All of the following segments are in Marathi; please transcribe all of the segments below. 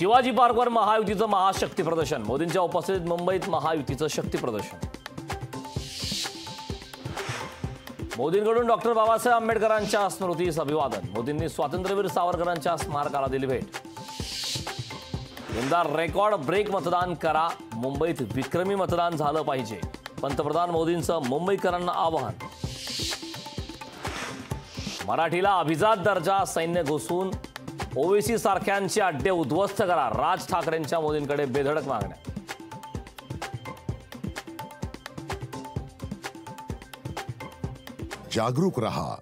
शिवाजी पार्कवर महायुतीचं महाशक्ती प्रदर्शन, मोदींच्या उपस्थितीत मुंबईत महायुतीचं शक्ती प्रदर्शन। मोदींकडून डॉक्टर बाबासाहेब आंबेडकरांच्या स्मृतीस अभिवादन, मोदींनी स्वातंत्र्यवीर सावरकरांच्या स्मारकाला दिली भेट। यंदा रेकॉर्ड ब्रेक मतदान करा, मुंबईत विक्रमी मतदान झालं पाहिजे, पंतप्रधान मोदींचं मुंबईकरांना आवाहन। मराठीला अभिजात दर्जा, सैन्य घुसून ओबीसी सारख्यांचे अड्डे उद्ध्वस्त करा, राज ठाकरेंच्या मोदींकडे बेधडक मागण्या। जागरूक रहा।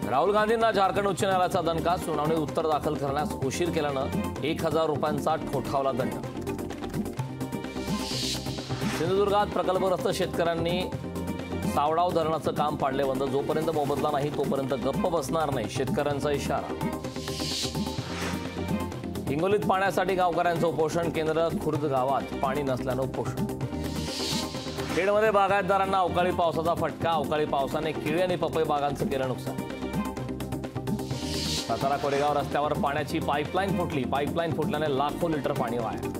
राहुल गांधींना झारखंड उच्च न्यायालयाचा दणका, सुनावणीत उत्तर दाखल करण्यास उशीर केल्यानं 1000 रुपयांचा ठोठावला दंड। सिंधुदुर्गात प्रकल्पग्रस्त शेतकऱ्यांनी सावडाव धरणाचं काम पाडले बंद, जोपर्यंत मोबदला नाही तोपर्यंत गप्प बसणार नाही, शेतकऱ्यांचा इशारा। हिंगोलीत पाण्यासाठी गावकऱ्यांचं उपोषण, केंद्र खुर्द गावात पाणी नसल्यानं उपोषण। खेडमध्ये बागायतदारांना अवकाळी पावसाचा फटका, अवकाळी पावसाने केळी आणि पपई बागांचं केलं नुकसान। सातारा कोरेगाव रस्त्यावर पाण्याची पाईपलाईन फुटली, पाईपलाईन फुटल्याने लाखो लिटर पाणी वाया।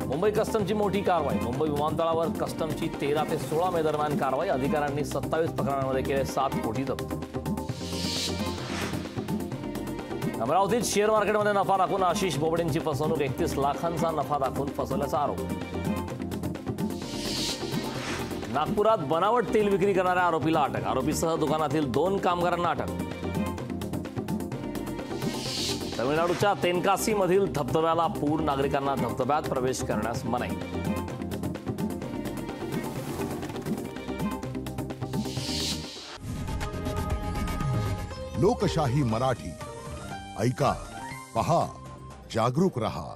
मुंबई कस्टमची मोठी कारवाई, मुंबई विमानतळावर कस्टमची 13 ते 16 मे दरम्यान कारवाई, अधिकाऱ्यांनी 27 प्रकरणांमध्ये केले 7 कोटी जप्त। अमरावतीत शेअर मार्केटमध्ये नफा दाखवून आशिष बोबडेंची फसवणूक, 31 लाखांचा नफा दाखवून फसवल्याचा आरोप। नागपुरात बनावट तेल विक्री करणाऱ्या आरोपीला अटक, आरोपीसह दुकानातील 2 कामगारांना अटक। तमिळनाडूच्या तेनकासीमधील धबधब्याला पूर, नागरिकांना धबधब्यात प्रवेश करण्यास मनाई। लोकशाही मराठी ऐका, पहा, जागरूक रहा।